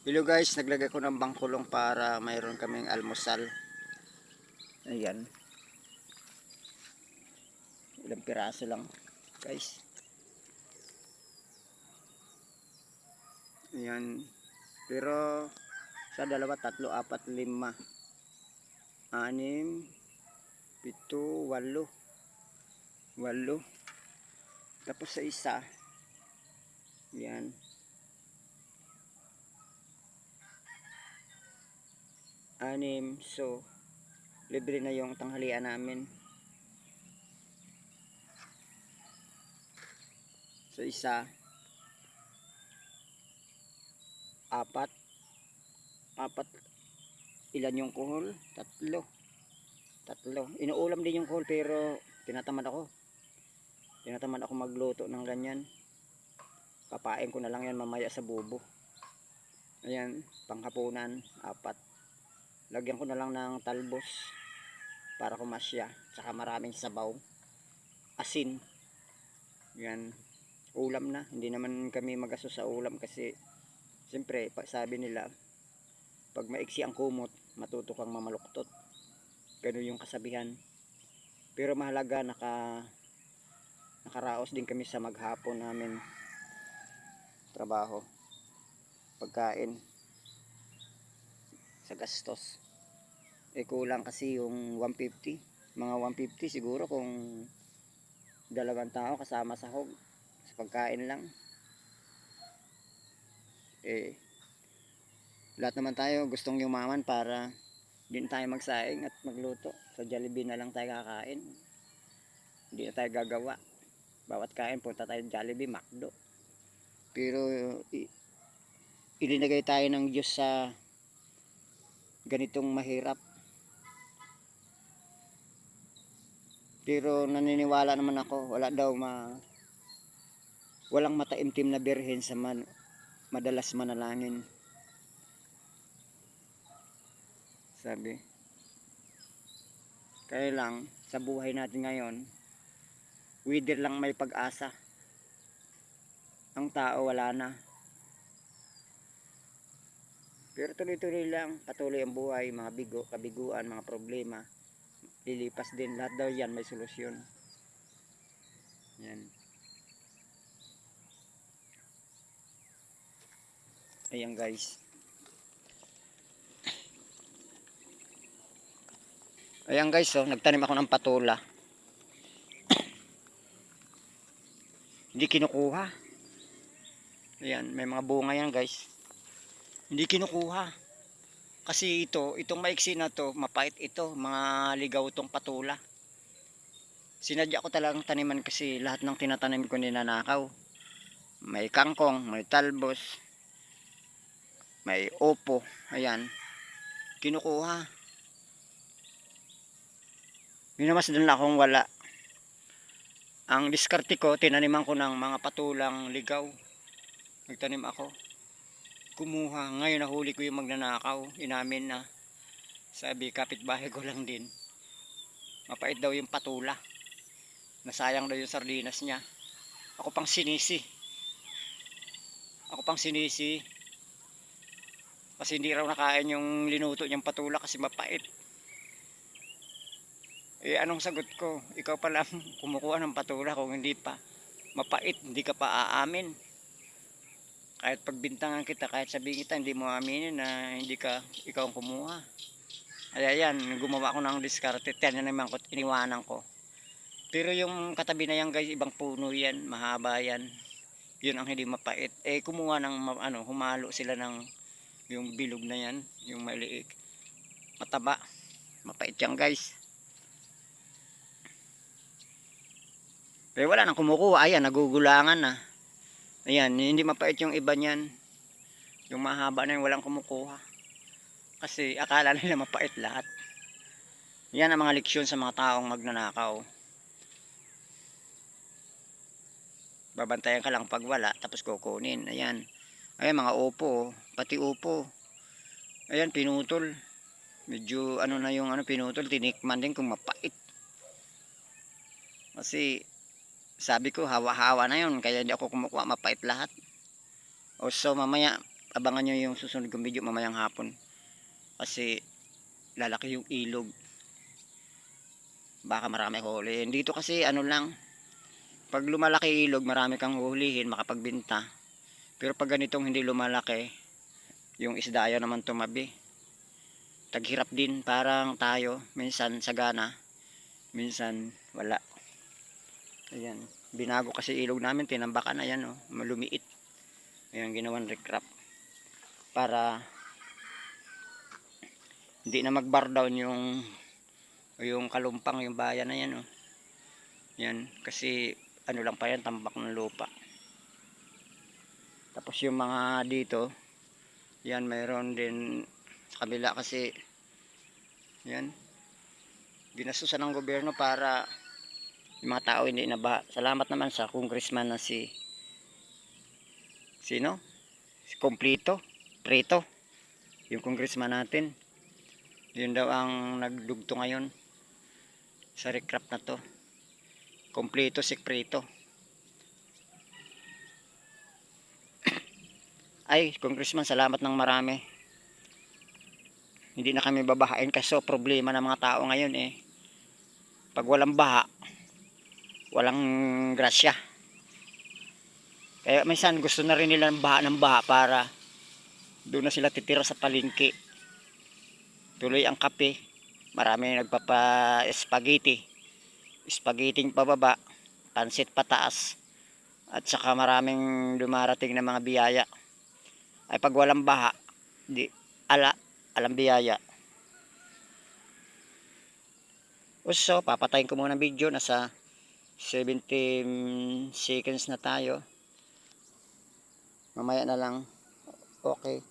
Hello guys, naglagay ko ng bangkulong para mayroon kaming almusal. Ayan. Ilang piraso lang guys. Ayan. Pero sa dalawa, tatlo, apat, lima, anim, pito, walo. Walo. Tapos sa isa. Ayan. Anim. So, libre na yung tanghalian namin. Sa isa. Apat. Ilan yung kuhol? Tatlo. Inuulam din yung kuhol pero tinatamad ako magluto ng ganyan. Papain ko na lang yan mamaya sa bubo. Ayan, panghapunan, 4. Lagyan ko na lang ng talbos para kumasya, tsaka maraming sabaw, asin. Yan, ulam na. Hindi naman kami magasto sa ulam kasi siyempre sabi nila pag maiksi ang kumot matuto kang mamaluktot, ganun yung kasabihan. Pero mahalaga nakaraos din kami sa maghapon namin trabaho, pagkain, sa gastos. Kulang kasi yung 150, mga 150 siguro kung dalawang tao kasama sahog sa pagkain lang. Lahat naman tayo gustong yumaman para din tayo magsaing at magluto. Sa Jollibee na lang tayo kakain, hindi na tayo gagawa. Bawat kain punta tayo Jollibee, McDo. Pero ilinagay tayo ng Diyos sa ganitong mahirap. Pero naniniwala naman ako, walang mataimtim na birhen sa madalas manalangin. Sabi. Kaya lang, sa buhay natin ngayon, wither lang may pag-asa. Ang tao wala na. Pero tuloy-tuloy lang, patuloy ang buhay, mga kabiguan, mga problema. Lilipas din, lahat daw yan may solusyon. Yan. Ayan guys. Ayan guys, oh, nagtanim ako ng patula. Hindi kinukuha. Ayan, may mga bunga yan guys. Hindi kinukuha. Kasi itong maiksi na to, mapait ito, mga ligaw tong patula. Sinadya ko talagang taniman kasi lahat ng tinatanim ko ninanakaw. May kangkong, may talbos, may opo, ayan. Kinukuha. Minamasdan lang akong wala. Ang diskarte ko, tinaniman ko ng mga patulang ligaw. Nagtanim ako. Kumuha. Ngayon nahuli ko yung magnanakaw. Inamin na. Sabi, kapitbahay ko lang din. Mapait daw yung patula. Nasayang daw yung sardinas niya. Ako pang sinisi. Kasi hindi raw nakain yung linuto niyang patula kasi mapait. Anong sagot ko? Ikaw pa lang kumukuha ng patula kung hindi pa mapait, hindi ka pa aamin. Kahit pagbintangan kita, kahit sabihin kita, hindi mo aaminin na ikaw ang kumuha. Ay ayan, gumawa ko ng diskarte, tinaman ko, iniwanan ko. Pero yung katabi na yan guys, ibang puno yan, mahaba yan. Yun ang hindi mapait. Kumuha ng humalo sila ng yung bilog na yan, yung maliit. Mataba. Mapait yan guys. Pero wala nang kumukuha. Ayan, nagugulangan na. Ayan, hindi mapait yung iba niyan. Yung mahaba na yung walang kumukuha. Kasi akala nila mapait lahat. Yan ang mga leksyon sa mga taong magnanakaw. Babantayan ka lang pag wala, tapos kukunin. Ayan. Ayan, mga upo. Pati upo. Ayan, pinutol. Medyo na yung pinutol. Tinikman din kung mapait. Kasi sabi ko hawa-hawa na yun, kaya hindi ako kumukuha, mapait lahat. O so mamaya abangan nyo yung susunod kong video mamayang hapon. Kasi lalaki yung ilog. Baka marami huli. Dito kasi ano lang, pag lumalaki ilog, marami kang hulihin, makapagbenta. Pero pag ganitong hindi lumalaki, yung isda ayaw naman tumabi. Taghirap din, parang tayo, minsan sagana, minsan wala. Ayan, binago kasi ilog namin, tinambakan, ayan oh, malumiit. Ayan, ginawan recrap. Para hindi na mag-bar down yung kalumpang, yung bayan na yan oh. Yan, kasi ano lang pa yan, tambak ng lupa. Tapos yung mga dito, yan mayroon din sa kabila kasi yan, ginastusan ng gobyerno para yung mga tao hindi nabaha. Salamat naman sa congressman na sino? Si Complito, Preto, yung congressman natin. Yun daw ang nagdugto ngayon sa recrap na to. Complito si Preto. Ay, congressman, salamat ng marami. Hindi na kami babahain kasi problema ng mga tao ngayon eh. Pag walang baha, walang grasya. Kaya minsan gusto na rin nila ng baha para doon na sila titira sa palengke. Tuloy ang kape. Marami nagpapa-spaghetti. Spaghetting pababa, pansit pataas. At saka maraming dumarating na mga biyaya. Ay pag walang baha, di alam biyaya. So, papatayin ko muna ng video. Nasa 17 seconds na tayo. Mamaya na lang. Okay.